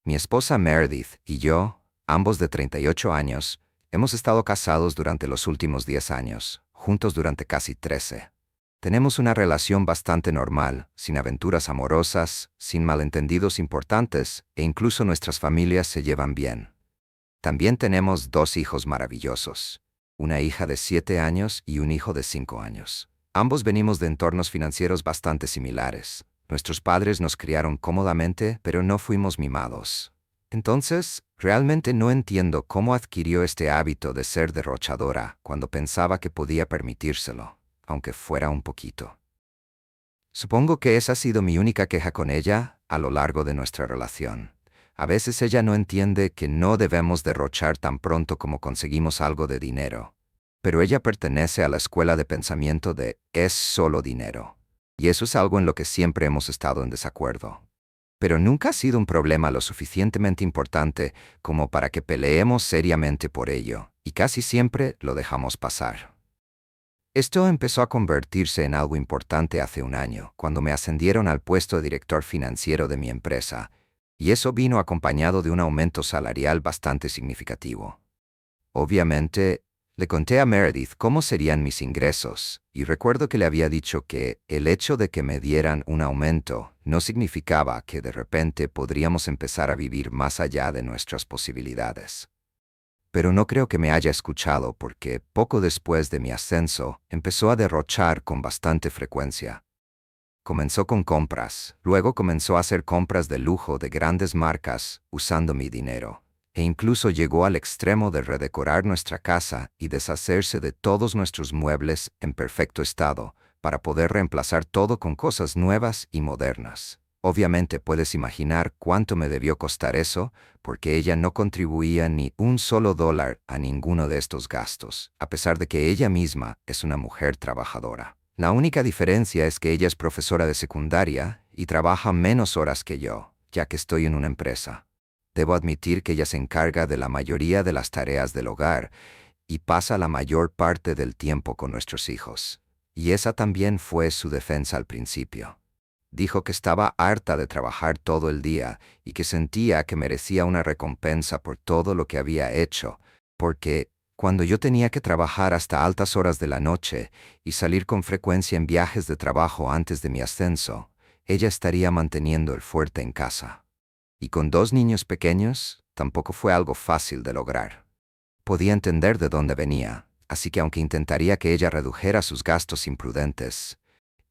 Mi esposa Meredith y yo, ambos de 38 años, hemos estado casados durante los últimos 10 años, juntos durante casi 13. Tenemos una relación bastante normal, sin aventuras amorosas, sin malentendidos importantes, e incluso nuestras familias se llevan bien. También tenemos 2 hijos maravillosos, una hija de 7 años y un hijo de 5 años. Ambos venimos de entornos financieros bastante similares. Nuestros padres nos criaron cómodamente, pero no fuimos mimados. Entonces, realmente no entiendo cómo adquirió este hábito de ser derrochadora cuando pensaba que podía permitírselo, aunque fuera un poquito. Supongo que esa ha sido mi única queja con ella a lo largo de nuestra relación. A veces ella no entiende que no debemos derrochar tan pronto como conseguimos algo de dinero. Pero ella pertenece a la escuela de pensamiento de es solo dinero. Y eso es algo en lo que siempre hemos estado en desacuerdo. Pero nunca ha sido un problema lo suficientemente importante como para que peleemos seriamente por ello, y casi siempre lo dejamos pasar. Esto empezó a convertirse en algo importante hace un año, cuando me ascendieron al puesto de director financiero de mi empresa, y eso vino acompañado de un aumento salarial bastante significativo. Obviamente, le conté a Meredith cómo serían mis ingresos, y recuerdo que le había dicho que el hecho de que me dieran un aumento no significaba que de repente podríamos empezar a vivir más allá de nuestras posibilidades. Pero no creo que me haya escuchado porque poco después de mi ascenso empezó a derrochar con bastante frecuencia. Comenzó con compras, luego comenzó a hacer compras de lujo de grandes marcas usando mi dinero. E incluso llegó al extremo de redecorar nuestra casa y deshacerse de todos nuestros muebles en perfecto estado, para poder reemplazar todo con cosas nuevas y modernas. Obviamente puedes imaginar cuánto me debió costar eso, porque ella no contribuía ni un solo dólar a ninguno de estos gastos, a pesar de que ella misma es una mujer trabajadora. La única diferencia es que ella es profesora de secundaria y trabaja menos horas que yo, ya que estoy en una empresa. Debo admitir que ella se encarga de la mayoría de las tareas del hogar y pasa la mayor parte del tiempo con nuestros hijos. Y esa también fue su defensa al principio. Dijo que estaba harta de trabajar todo el día y que sentía que merecía una recompensa por todo lo que había hecho, porque cuando yo tenía que trabajar hasta altas horas de la noche y salir con frecuencia en viajes de trabajo antes de mi ascenso, ella estaría manteniendo el fuerte en casa. Y con 2 niños pequeños, tampoco fue algo fácil de lograr. Podía entender de dónde venía, así que aunque intentaría que ella redujera sus gastos imprudentes,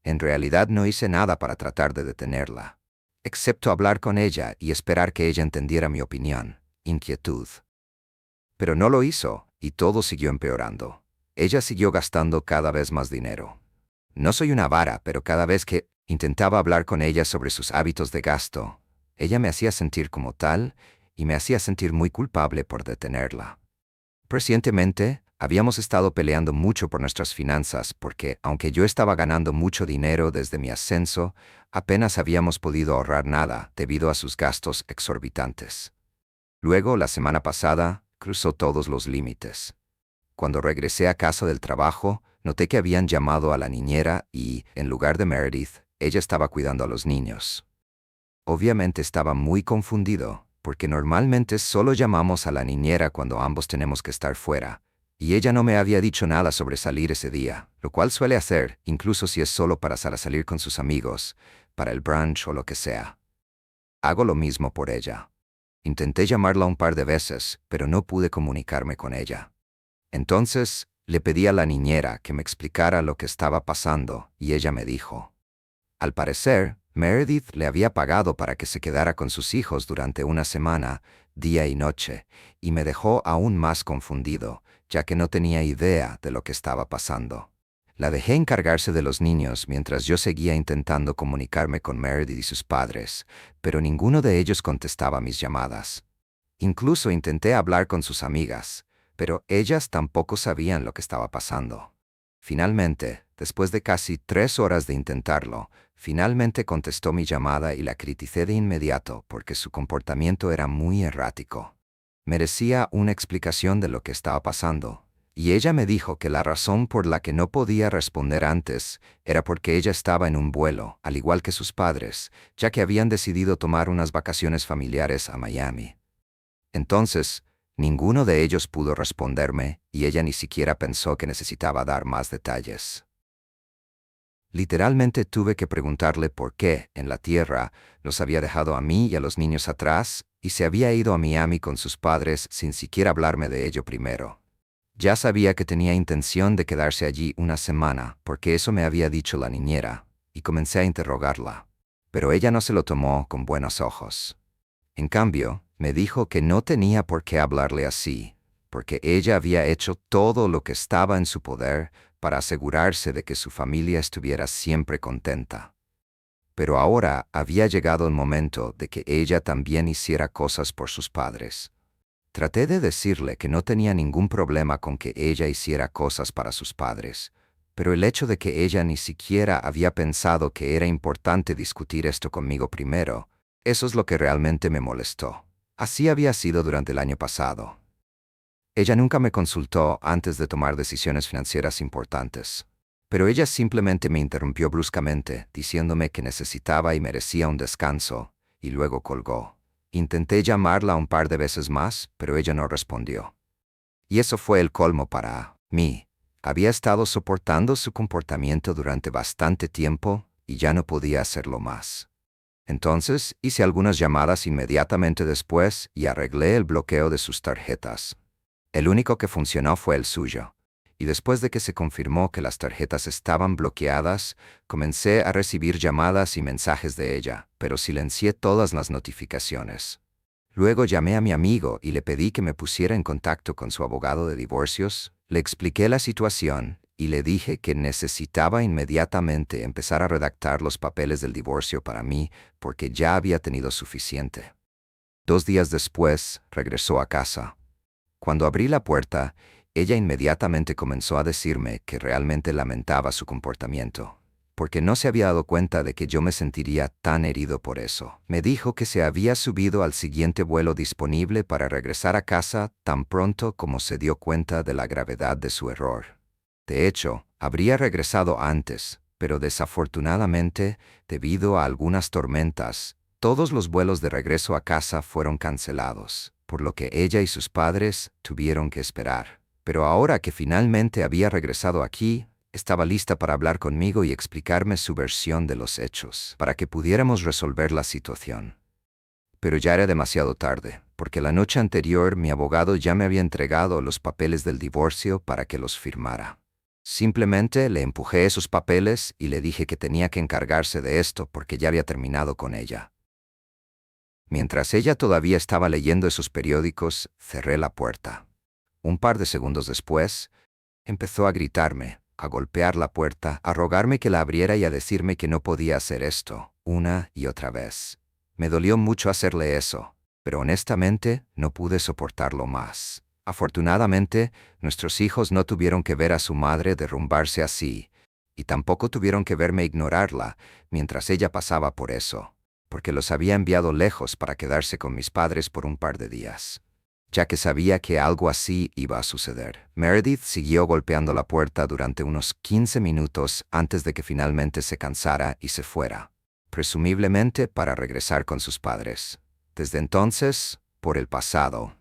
en realidad no hice nada para tratar de detenerla, excepto hablar con ella y esperar que ella entendiera mi opinión, inquietud. Pero no lo hizo, y todo siguió empeorando. Ella siguió gastando cada vez más dinero. No soy una avara, pero cada vez que intentaba hablar con ella sobre sus hábitos de gasto, ella me hacía sentir como tal y me hacía sentir muy culpable por detenerla. Recientemente, habíamos estado peleando mucho por nuestras finanzas porque, aunque yo estaba ganando mucho dinero desde mi ascenso, apenas habíamos podido ahorrar nada debido a sus gastos exorbitantes. Luego, la semana pasada, cruzó todos los límites. Cuando regresé a casa del trabajo, noté que habían llamado a la niñera y, en lugar de Meredith, ella estaba cuidando a los niños. Obviamente estaba muy confundido, porque normalmente solo llamamos a la niñera cuando ambos tenemos que estar fuera, y ella no me había dicho nada sobre salir ese día, lo cual suele hacer, incluso si es solo para salir con sus amigos, para el brunch o lo que sea. Hago lo mismo por ella. Intenté llamarla un par de veces, pero no pude comunicarme con ella. Entonces, le pedí a la niñera que me explicara lo que estaba pasando, y ella me dijo: al parecer, Meredith le había pagado para que se quedara con sus hijos durante una semana, día y noche, y me dejó aún más confundido, ya que no tenía idea de lo que estaba pasando. La dejé encargarse de los niños mientras yo seguía intentando comunicarme con Meredith y sus padres, pero ninguno de ellos contestaba mis llamadas. Incluso intenté hablar con sus amigas, pero ellas tampoco sabían lo que estaba pasando. Finalmente, después de casi 3 horas de intentarlo, finalmente contestó mi llamada y la criticé de inmediato porque su comportamiento era muy errático. Merecía una explicación de lo que estaba pasando, Y ella me dijo que la razón por la que no podía responder antes era porque ella estaba en un vuelo, al igual que sus padres, ya que habían decidido tomar unas vacaciones familiares a Miami. Entonces, ninguno de ellos pudo responderme y ella ni siquiera pensó que necesitaba dar más detalles. Literalmente tuve que preguntarle por qué, en la Tierra, nos había dejado a mí y a los niños atrás y se había ido a Miami con sus padres sin siquiera hablarme de ello primero. Ya sabía que tenía intención de quedarse allí una semana, porque eso me había dicho la niñera, y comencé a interrogarla. Pero ella no se lo tomó con buenos ojos. En cambio, me dijo que no tenía por qué hablarle así, porque ella había hecho todo lo que estaba en su poder para asegurarse de que su familia estuviera siempre contenta. Pero ahora había llegado el momento de que ella también hiciera cosas por sus padres. Traté de decirle que no tenía ningún problema con que ella hiciera cosas para sus padres, pero el hecho de que ella ni siquiera había pensado que era importante discutir esto conmigo primero, eso es lo que realmente me molestó. Así había sido durante el año pasado. Ella nunca me consultó antes de tomar decisiones financieras importantes, pero ella simplemente me interrumpió bruscamente, diciéndome que necesitaba y merecía un descanso, y luego colgó. Intenté llamarla un par de veces más, pero ella no respondió. Y eso fue el colmo para mí. Había estado soportando su comportamiento durante bastante tiempo y ya no podía hacerlo más. Entonces hice algunas llamadas inmediatamente después y arreglé el bloqueo de sus tarjetas. El único que funcionó fue el suyo. Y después de que se confirmó que las tarjetas estaban bloqueadas, comencé a recibir llamadas y mensajes de ella, pero silencié todas las notificaciones. Luego llamé a mi amigo y le pedí que me pusiera en contacto con su abogado de divorcios, le expliqué la situación y le dije que necesitaba inmediatamente empezar a redactar los papeles del divorcio para mí porque ya había tenido suficiente. 2 días después, regresó a casa. Cuando abrí la puerta, ella inmediatamente comenzó a decirme que realmente lamentaba su comportamiento, porque no se había dado cuenta de que yo me sentiría tan herido por eso. Me dijo que se había subido al siguiente vuelo disponible para regresar a casa tan pronto como se dio cuenta de la gravedad de su error. De hecho, habría regresado antes, pero desafortunadamente, debido a algunas tormentas, todos los vuelos de regreso a casa fueron cancelados, por lo que ella y sus padres tuvieron que esperar. Pero ahora que finalmente había regresado aquí, estaba lista para hablar conmigo y explicarme su versión de los hechos, para que pudiéramos resolver la situación. Pero ya era demasiado tarde, porque la noche anterior mi abogado ya me había entregado los papeles del divorcio para que los firmara. Simplemente le empujé esos papeles y le dije que tenía que encargarse de esto porque ya había terminado con ella. Mientras ella todavía estaba leyendo esos periódicos, cerré la puerta. Un par de segundos después, empezó a gritarme, a golpear la puerta, a rogarme que la abriera y a decirme que no podía hacer esto, una y otra vez. Me dolió mucho hacerle eso, pero honestamente no pude soportarlo más. Afortunadamente, nuestros hijos no tuvieron que ver a su madre derrumbarse así, y tampoco tuvieron que verme ignorarla mientras ella pasaba por eso, porque los había enviado lejos para quedarse con mis padres por un par de días, ya que sabía que algo así iba a suceder. Meredith siguió golpeando la puerta durante unos 15 minutos antes de que finalmente se cansara y se fuera, presumiblemente para regresar con sus padres. Desde entonces, por el pasado.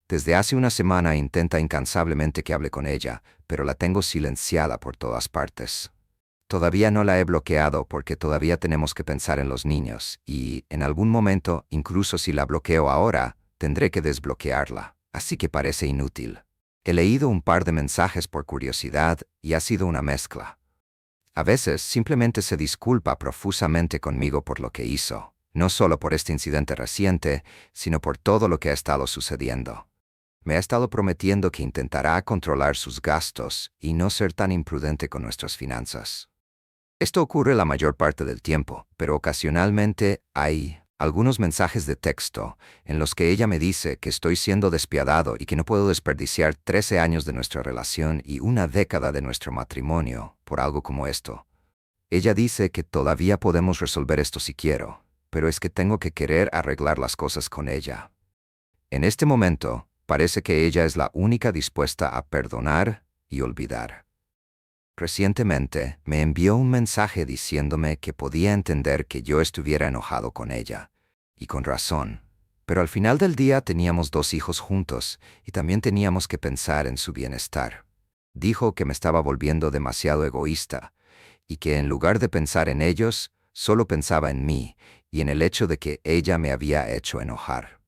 Desde hace una semana intenta incansablemente que hable con ella, pero la tengo silenciada por todas partes. Todavía no la he bloqueado porque todavía tenemos que pensar en los niños y, en algún momento, incluso si la bloqueo ahora, tendré que desbloquearla, así que parece inútil. He leído un par de mensajes por curiosidad y ha sido una mezcla. A veces simplemente se disculpa profusamente conmigo por lo que hizo, no solo por este incidente reciente, sino por todo lo que ha estado sucediendo. Me ha estado prometiendo que intentará controlar sus gastos y no ser tan imprudente con nuestras finanzas. Esto ocurre la mayor parte del tiempo, pero ocasionalmente hay algunos mensajes de texto en los que ella me dice que estoy siendo despiadado y que no puedo desperdiciar 13 años de nuestra relación y una década de nuestro matrimonio por algo como esto. Ella dice que todavía podemos resolver esto si quiero, pero es que tengo que querer arreglar las cosas con ella. En este momento, Parece que ella es la única dispuesta a perdonar y olvidar. Recientemente me envió un mensaje diciéndome que podía entender que yo estuviera enojado con ella, y con razón. Pero al final del día teníamos 2 hijos juntos y también teníamos que pensar en su bienestar. Dijo que me estaba volviendo demasiado egoísta y que en lugar de pensar en ellos, solo pensaba en mí y en el hecho de que ella me había hecho enojar.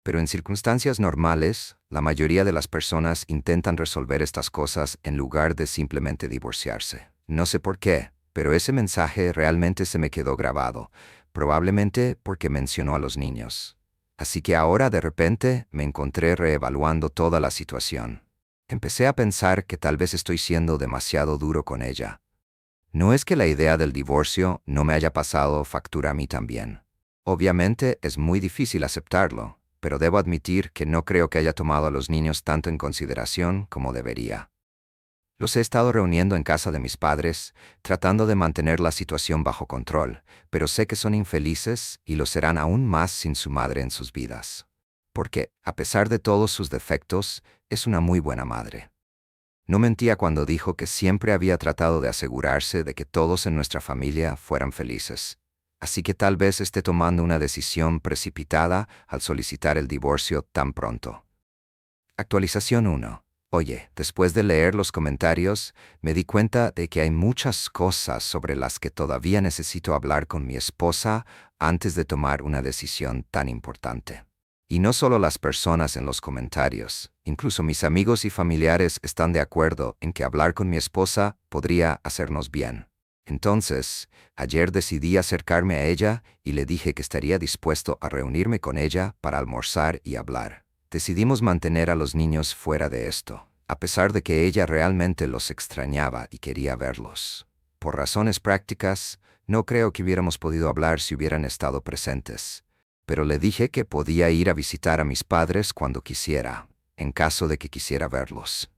Pero en circunstancias normales, la mayoría de las personas intentan resolver estas cosas en lugar de simplemente divorciarse. No sé por qué, pero ese mensaje realmente se me quedó grabado, probablemente porque mencionó a los niños. Así que ahora de repente me encontré reevaluando toda la situación. Empecé a pensar que tal vez estoy siendo demasiado duro con ella. No es que la idea del divorcio no me haya pasado factura a mí también. Obviamente es muy difícil aceptarlo, pero debo admitir que no creo que haya tomado a los niños tanto en consideración como debería. Los he estado reuniendo en casa de mis padres, tratando de mantener la situación bajo control, pero sé que son infelices y lo serán aún más sin su madre en sus vidas. Porque, a pesar de todos sus defectos, es una muy buena madre. No mentía cuando dijo que siempre había tratado de asegurarse de que todos en nuestra familia fueran felices. Así que tal vez esté tomando una decisión precipitada al solicitar el divorcio tan pronto. Actualización 1. Oye, después de leer los comentarios, me di cuenta de que hay muchas cosas sobre las que todavía necesito hablar con mi esposa antes de tomar una decisión tan importante. Y no solo las personas en los comentarios, incluso mis amigos y familiares están de acuerdo en que hablar con mi esposa podría hacernos bien. Entonces, ayer decidí acercarme a ella y le dije que estaría dispuesto a reunirme con ella para almorzar y hablar. Decidimos mantener a los niños fuera de esto, a pesar de que ella realmente los extrañaba y quería verlos. Por razones prácticas, no creo que hubiéramos podido hablar si hubieran estado presentes, pero le dije que podía ir a visitar a mis padres cuando quisiera, en caso de que quisiera verlos.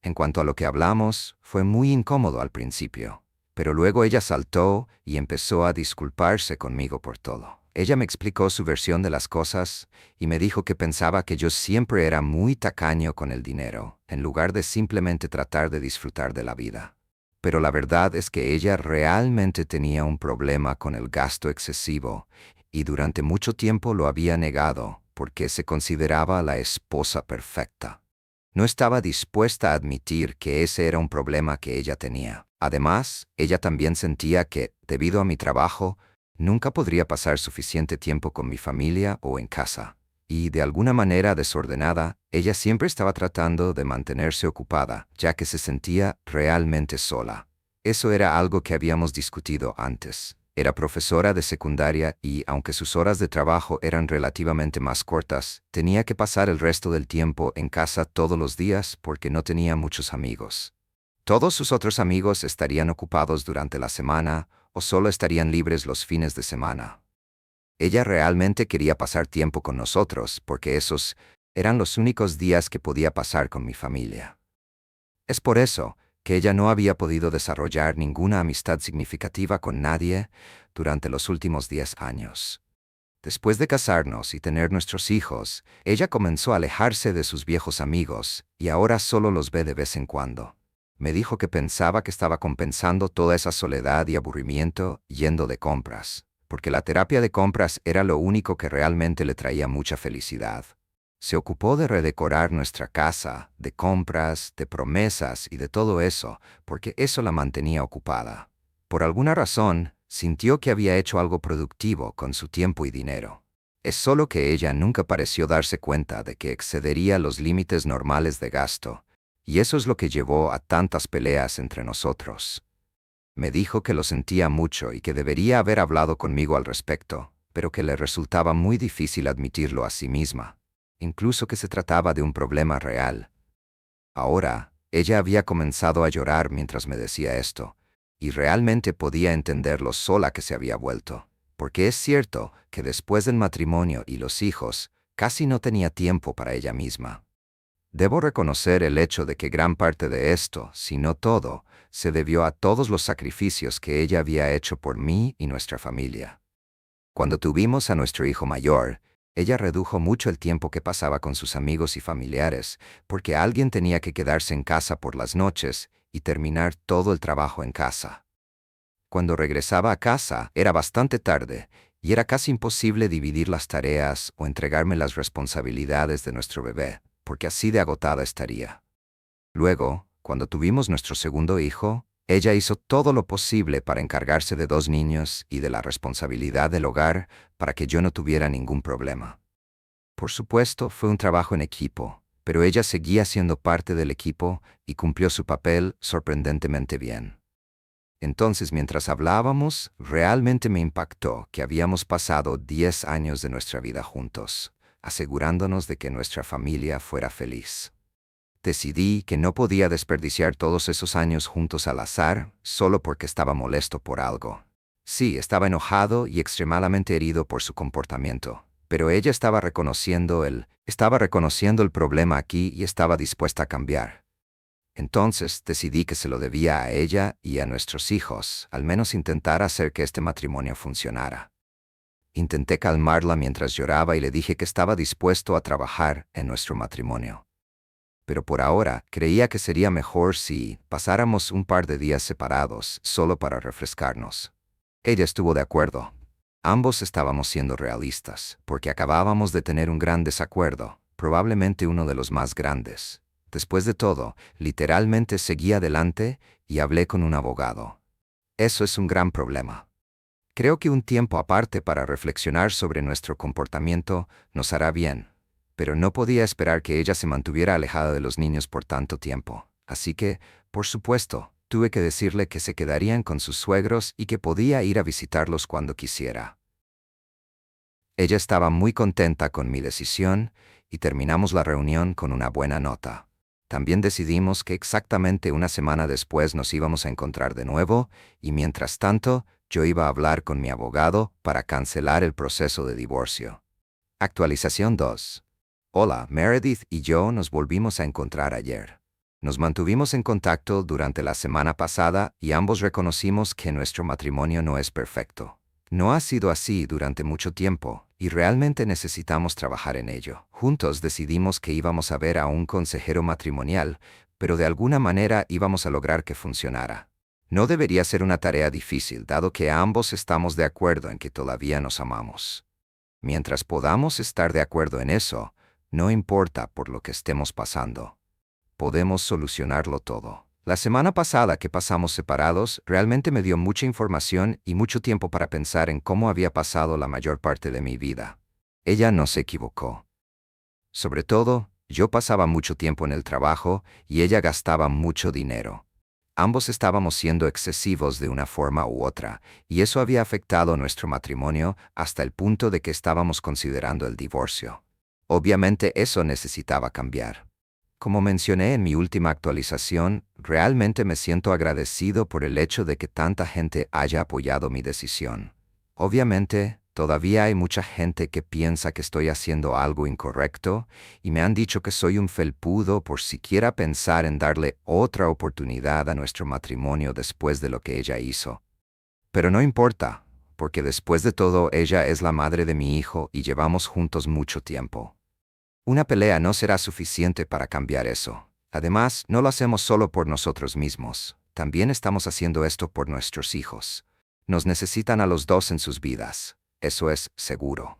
En cuanto a lo que hablamos, fue muy incómodo al principio, pero luego ella saltó y empezó a disculparse conmigo por todo. Ella me explicó su versión de las cosas y me dijo que pensaba que yo siempre era muy tacaño con el dinero, en lugar de simplemente tratar de disfrutar de la vida. Pero la verdad es que ella realmente tenía un problema con el gasto excesivo y durante mucho tiempo lo había negado porque se consideraba la esposa perfecta. No estaba dispuesta a admitir que ese era un problema que ella tenía. Además, ella también sentía que, debido a mi trabajo, nunca podría pasar suficiente tiempo con mi familia o en casa. Y, de alguna manera desordenada, ella siempre estaba tratando de mantenerse ocupada, ya que se sentía realmente sola. Eso era algo que habíamos discutido antes. Era profesora de secundaria y, aunque sus horas de trabajo eran relativamente más cortas, tenía que pasar el resto del tiempo en casa todos los días porque no tenía muchos amigos. Todos sus otros amigos estarían ocupados durante la semana o solo estarían libres los fines de semana. Ella realmente quería pasar tiempo con nosotros porque esos eran los únicos días que podía pasar con mi familia. Es por eso que ella no había podido desarrollar ninguna amistad significativa con nadie durante los últimos 10 años. Después de casarnos y tener nuestros hijos, ella comenzó a alejarse de sus viejos amigos y ahora solo los ve de vez en cuando. Me dijo que pensaba que estaba compensando toda esa soledad y aburrimiento yendo de compras, porque la terapia de compras era lo único que realmente le traía mucha felicidad. Se ocupó de redecorar nuestra casa, de compras, de promesas y de todo eso, porque eso la mantenía ocupada. Por alguna razón, sintió que había hecho algo productivo con su tiempo y dinero. Es solo que ella nunca pareció darse cuenta de que excedería los límites normales de gasto, y eso es lo que llevó a tantas peleas entre nosotros. Me dijo que lo sentía mucho y que debería haber hablado conmigo al respecto, pero que le resultaba muy difícil admitirlo a sí misma, incluso que se trataba de un problema real. Ahora, ella había comenzado a llorar mientras me decía esto, y realmente podía entender lo sola que se había vuelto, porque es cierto que después del matrimonio y los hijos, casi no tenía tiempo para ella misma. Debo reconocer el hecho de que gran parte de esto, si no todo, se debió a todos los sacrificios que ella había hecho por mí y nuestra familia. Cuando tuvimos a nuestro hijo mayor, Ella redujo mucho el tiempo que pasaba con sus amigos y familiares, porque alguien tenía que quedarse en casa por las noches y terminar todo el trabajo en casa. Cuando regresaba a casa, era bastante tarde, y era casi imposible dividir las tareas o entregarme las responsabilidades de nuestro bebé, porque así de agotada estaría. Luego, cuando tuvimos nuestro segundo hijo, ella hizo todo lo posible para encargarse de 2 niños y de la responsabilidad del hogar para que yo no tuviera ningún problema. Por supuesto, fue un trabajo en equipo, pero ella seguía siendo parte del equipo y cumplió su papel sorprendentemente bien. Entonces, mientras hablábamos, realmente me impactó que habíamos pasado 10 años de nuestra vida juntos, asegurándonos de que nuestra familia fuera feliz. Decidí que no podía desperdiciar todos esos años juntos al azar, solo porque estaba molesto por algo. Sí, estaba enojado y extremadamente herido por su comportamiento, pero ella estaba reconociendo el problema aquí y estaba dispuesta a cambiar. Entonces decidí que se lo debía a ella y a nuestros hijos, al menos intentar hacer que este matrimonio funcionara. Intenté calmarla mientras lloraba y le dije que estaba dispuesto a trabajar en nuestro matrimonio. Pero por ahora creía que sería mejor si pasáramos un par de días separados, solo para refrescarnos. Ella estuvo de acuerdo. Ambos estábamos siendo realistas, porque acabábamos de tener un gran desacuerdo, probablemente uno de los más grandes. Después de todo, literalmente seguí adelante y hablé con un abogado. Eso es un gran problema. Creo que un tiempo aparte para reflexionar sobre nuestro comportamiento nos hará bien, pero no podía esperar que ella se mantuviera alejada de los niños por tanto tiempo. Así que, por supuesto, tuve que decirle que se quedarían con sus suegros y que podía ir a visitarlos cuando quisiera. Ella estaba muy contenta con mi decisión y terminamos la reunión con una buena nota. También decidimos que exactamente una semana después nos íbamos a encontrar de nuevo y mientras tanto yo iba a hablar con mi abogado para cancelar el proceso de divorcio. Actualización 2. Hola, Meredith y yo nos volvimos a encontrar ayer. Nos mantuvimos en contacto durante la semana pasada y ambos reconocimos que nuestro matrimonio no es perfecto. No ha sido así durante mucho tiempo y realmente necesitamos trabajar en ello. Juntos decidimos que íbamos a ver a un consejero matrimonial, pero de alguna manera íbamos a lograr que funcionara. No debería ser una tarea difícil, dado que ambos estamos de acuerdo en que todavía nos amamos. Mientras podamos estar de acuerdo en eso, no importa por lo que estemos pasando. Podemos solucionarlo todo. La semana pasada que pasamos separados realmente me dio mucha información y mucho tiempo para pensar en cómo había pasado la mayor parte de mi vida. Ella no se equivocó. Sobre todo, yo pasaba mucho tiempo en el trabajo y ella gastaba mucho dinero. Ambos estábamos siendo excesivos de una forma u otra, y eso había afectado nuestro matrimonio hasta el punto de que estábamos considerando el divorcio. Obviamente eso necesitaba cambiar. Como mencioné en mi última actualización, realmente me siento agradecido por el hecho de que tanta gente haya apoyado mi decisión. Obviamente, todavía hay mucha gente que piensa que estoy haciendo algo incorrecto y me han dicho que soy un felpudo por siquiera pensar en darle otra oportunidad a nuestro matrimonio después de lo que ella hizo. Pero no importa, porque después de todo ella es la madre de mi hijo y llevamos juntos mucho tiempo. Una pelea no será suficiente para cambiar eso. Además, no lo hacemos solo por nosotros mismos. También estamos haciendo esto por nuestros hijos. Nos necesitan a los dos en sus vidas. Eso es seguro.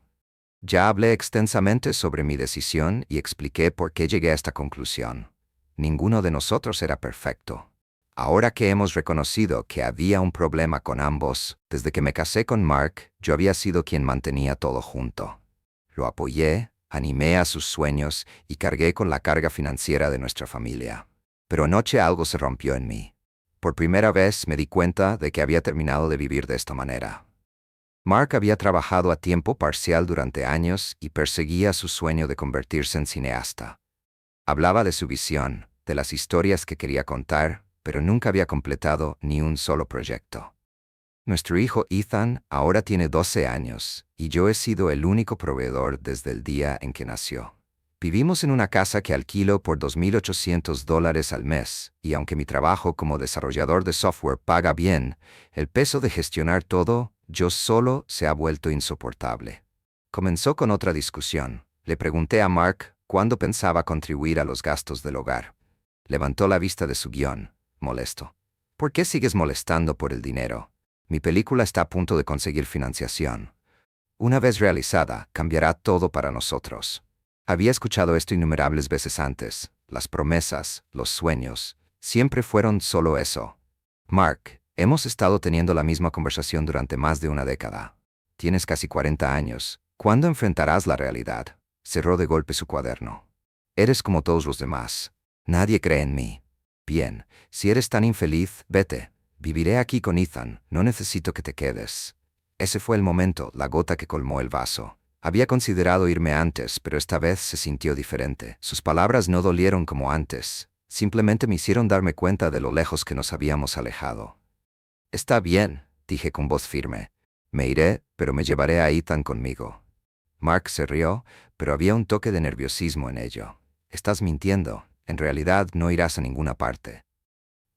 Ya hablé extensamente sobre mi decisión y expliqué por qué llegué a esta conclusión. Ninguno de nosotros era perfecto. Ahora que hemos reconocido que había un problema con ambos, desde que me casé con Mark, yo había sido quien mantenía todo junto. Lo apoyé, animé a sus sueños y cargué con la carga financiera de nuestra familia. Pero anoche algo se rompió en mí. Por primera vez me di cuenta de que había terminado de vivir de esta manera. Mark había trabajado a tiempo parcial durante años y perseguía su sueño de convertirse en cineasta. Hablaba de su visión, de las historias que quería contar, pero nunca había completado ni un solo proyecto. Nuestro hijo Ethan ahora tiene 12 años, y yo he sido el único proveedor desde el día en que nació. Vivimos en una casa que alquilo por $2,800 al mes, y aunque mi trabajo como desarrollador de software paga bien, el peso de gestionar todo, yo solo, se ha vuelto insoportable. Comenzó con otra discusión. Le pregunté a Mark cuándo pensaba contribuir a los gastos del hogar. Levantó la vista de su guión, molesto. ¿Por qué sigues molestando por el dinero? Mi película está a punto de conseguir financiación. Una vez realizada, cambiará todo para nosotros. Había escuchado esto innumerables veces antes. Las promesas, los sueños, siempre fueron solo eso. Mark, hemos estado teniendo la misma conversación durante más de una década. Tienes casi 40 años. ¿Cuándo enfrentarás la realidad? Cerró de golpe su cuaderno. Eres como todos los demás. Nadie cree en mí. Bien, si eres tan infeliz, vete. Viviré aquí con Ethan, no necesito que te quedes. Ese fue el momento, la gota que colmó el vaso. Había considerado irme antes, pero esta vez se sintió diferente. Sus palabras no dolieron como antes. Simplemente me hicieron darme cuenta de lo lejos que nos habíamos alejado. Está bien, dije con voz firme. Me iré, pero me llevaré a Ethan conmigo. Mark se rió, pero había un toque de nerviosismo en ello. Estás mintiendo. En realidad no irás a ninguna parte.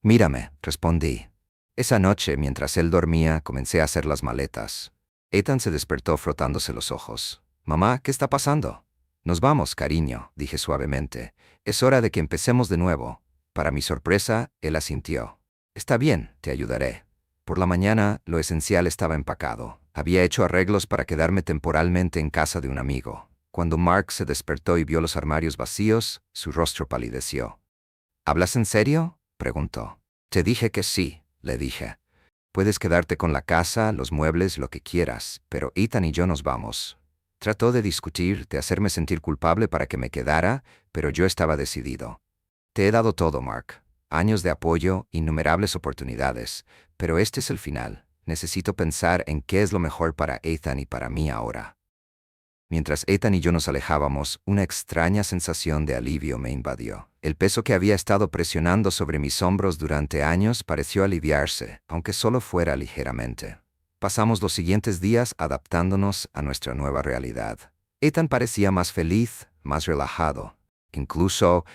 Mírame, respondí. Esa noche, mientras él dormía, comencé a hacer las maletas. Ethan se despertó frotándose los ojos. Mamá, ¿qué está pasando? Nos vamos, cariño, dije suavemente. Es hora de que empecemos de nuevo. Para mi sorpresa, él asintió. Está bien, te ayudaré. Por la mañana, lo esencial estaba empacado. Había hecho arreglos para quedarme temporalmente en casa de un amigo. Cuando Mark se despertó y vio los armarios vacíos, su rostro palideció. ¿Hablas en serio?, preguntó. Te dije que sí, le dije. Puedes quedarte con la casa, los muebles, lo que quieras, pero Ethan y yo nos vamos. Trató de discutir, de hacerme sentir culpable para que me quedara, pero yo estaba decidido. Te he dado todo, Mark. Años de apoyo, innumerables oportunidades, pero este es el final. Necesito pensar en qué es lo mejor para Ethan y para mí ahora. Mientras Ethan y yo nos alejábamos, una extraña sensación de alivio me invadió. El peso que había estado presionando sobre mis hombros durante años pareció aliviarse, aunque solo fuera ligeramente. Pasamos los siguientes días adaptándonos a nuestra nueva realidad. Ethan parecía más feliz, más relajado. Incluso